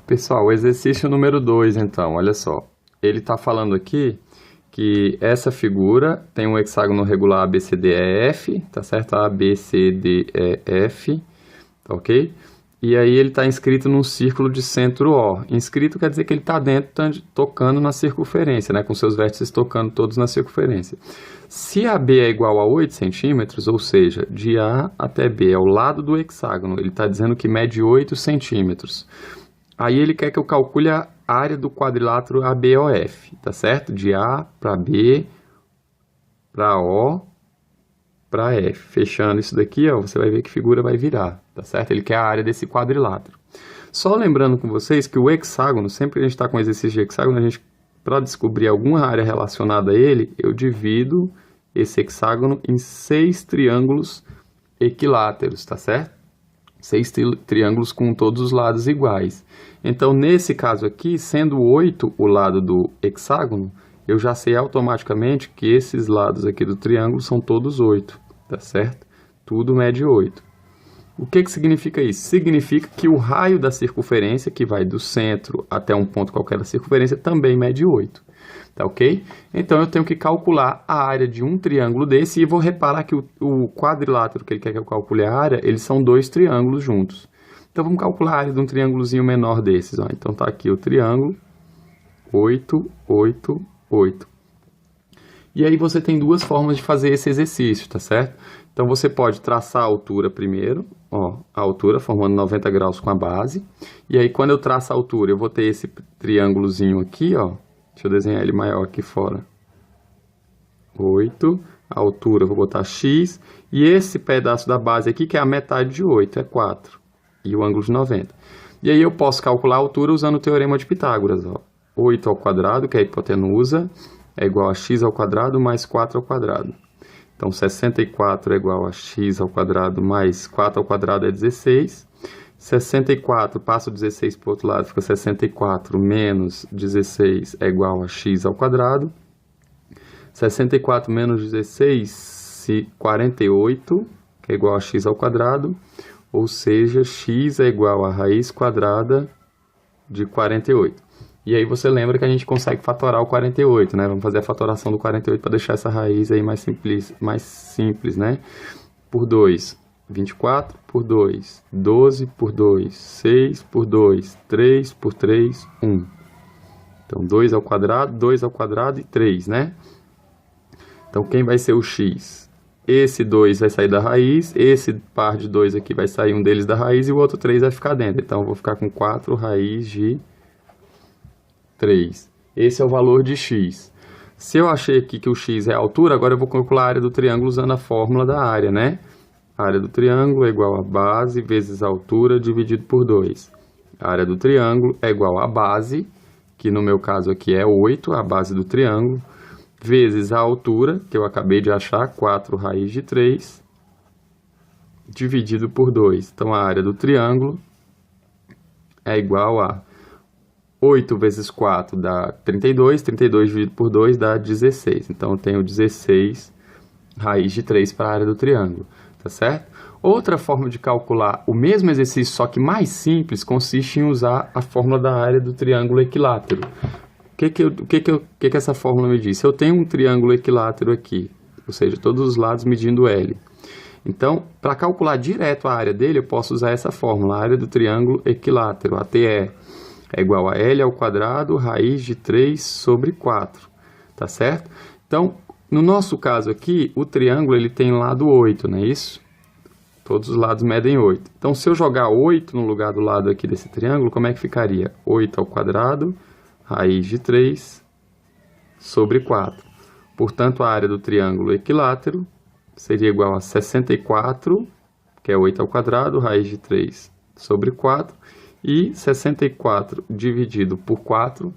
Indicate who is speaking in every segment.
Speaker 1: Pessoal, o exercício número 2, então, olha só. Ele está falando aqui que essa figura tem um hexágono regular ABCDEF, tá certo? ABCDEF, tá ok? E aí ele está inscrito num círculo de centro O. Inscrito quer dizer que ele está dentro, tocando na circunferência, né? Com seus vértices tocando todos na circunferência. Se AB é igual a 8 centímetros, ou seja, de A até B é o lado do hexágono, ele está dizendo que mede 8 centímetros. Aí ele quer que eu calcule a área do quadrilátero ABOF, tá certo? De A para B, para O, para F. Fechando isso daqui, ó, você vai ver que figura vai virar, tá certo? Ele quer a área desse quadrilátero. Só lembrando com vocês que o hexágono, sempre que a gente está com exercício de hexágono, para descobrir alguma área relacionada a ele, eu divido esse hexágono em 6 triângulos equiláteros, tá certo? 6 triângulos com todos os lados iguais. Então, nesse caso aqui, sendo 8 o lado do hexágono, eu já sei automaticamente que esses lados aqui do triângulo são todos 8, tá certo? Tudo mede 8. O que significa isso? Significa que o raio da circunferência, que vai do centro até um ponto qualquer da circunferência, também mede 8. Tá ok? Então, eu tenho que calcular a área de um triângulo desse e vou reparar que o quadrilátero que ele quer que eu calcule a área, eles são 2 triângulos juntos. Então, vamos calcular a área de um triângulozinho menor desses. Ó. Então, tá aqui o triângulo, 8, 8, 8. E aí, você tem duas formas de fazer esse exercício, tá certo? Então, você pode traçar a altura primeiro, ó, a altura formando 90 graus com a base. E aí, quando eu traço a altura, eu vou ter esse triângulozinho aqui, ó. Deixa eu desenhar ele maior aqui fora. 8. A altura eu vou botar x. E esse pedaço da base aqui, que é a metade de 8, é 4. E o ângulo de 90. E aí eu posso calcular a altura usando o teorema de Pitágoras. Ó. 8 ao quadrado, que é a hipotenusa, é igual a x ao quadrado mais 4 ao quadrado. Então, 64 é igual a x ao quadrado mais 4 ao quadrado é 16. 64, passa o 16 para o outro lado, fica 64 menos 16 é igual a x ao quadrado. 64 menos 16, 48, que é igual a x ao quadrado. Ou seja, x é igual a raiz quadrada de 48. E aí você lembra que a gente consegue fatorar o 48, né? Vamos fazer a fatoração do 48 para deixar essa raiz aí mais simples, né? Por 2. 24 por 2, 12 por 2, 6 por 2, 3 por 3, 1. Então, 2 ao quadrado e 3, né? Então, quem vai ser o x? Esse 2 vai sair da raiz, esse par de 2 aqui vai sair um deles da raiz e o outro 3 vai ficar dentro. Então, eu vou ficar com 4 raiz de 3. Esse é o valor de x. Se eu achei aqui que o x é a altura, agora eu vou calcular a área do triângulo usando a fórmula da área, né? A área do triângulo é igual a base vezes a altura dividido por 2. A área do triângulo é igual a base, que no meu caso aqui é 8, a base do triângulo, vezes a altura, que eu acabei de achar, 4 raiz de 3, dividido por 2. Então, a área do triângulo é igual a 8 vezes 4 dá 32, 32 dividido por 2 dá 16. Então, eu tenho 16 raiz de 3 para a área do triângulo. Tá certo? Outra forma de calcular o mesmo exercício, só que mais simples, consiste em usar a fórmula da área do triângulo equilátero. O que essa fórmula me diz? Se eu tenho um triângulo equilátero aqui, ou seja, todos os lados medindo L. Então, para calcular direto a área dele, eu posso usar essa fórmula, a área do triângulo equilátero, ATE, é igual a L ao quadrado raiz de 3 sobre 4. Tá certo? Então, no nosso caso aqui, o triângulo ele tem lado 8, não é isso? Todos os lados medem 8. Então, se eu jogar 8 no lugar do lado aqui desse triângulo, como é que ficaria? 8 ao quadrado, raiz de 3, sobre 4. Portanto, a área do triângulo equilátero seria igual a 64, que é 8 ao quadrado, raiz de 3, sobre 4. E 64 dividido por 4,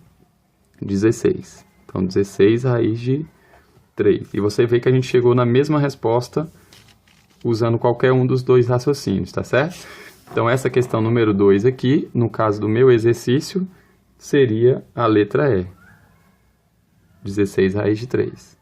Speaker 1: 16. Então, 16 raiz de 3. E você vê que a gente chegou na mesma resposta usando qualquer um dos dois raciocínios, tá certo? Então, essa questão número 2 aqui, no caso do meu exercício, seria a letra E. 16 raiz de 3.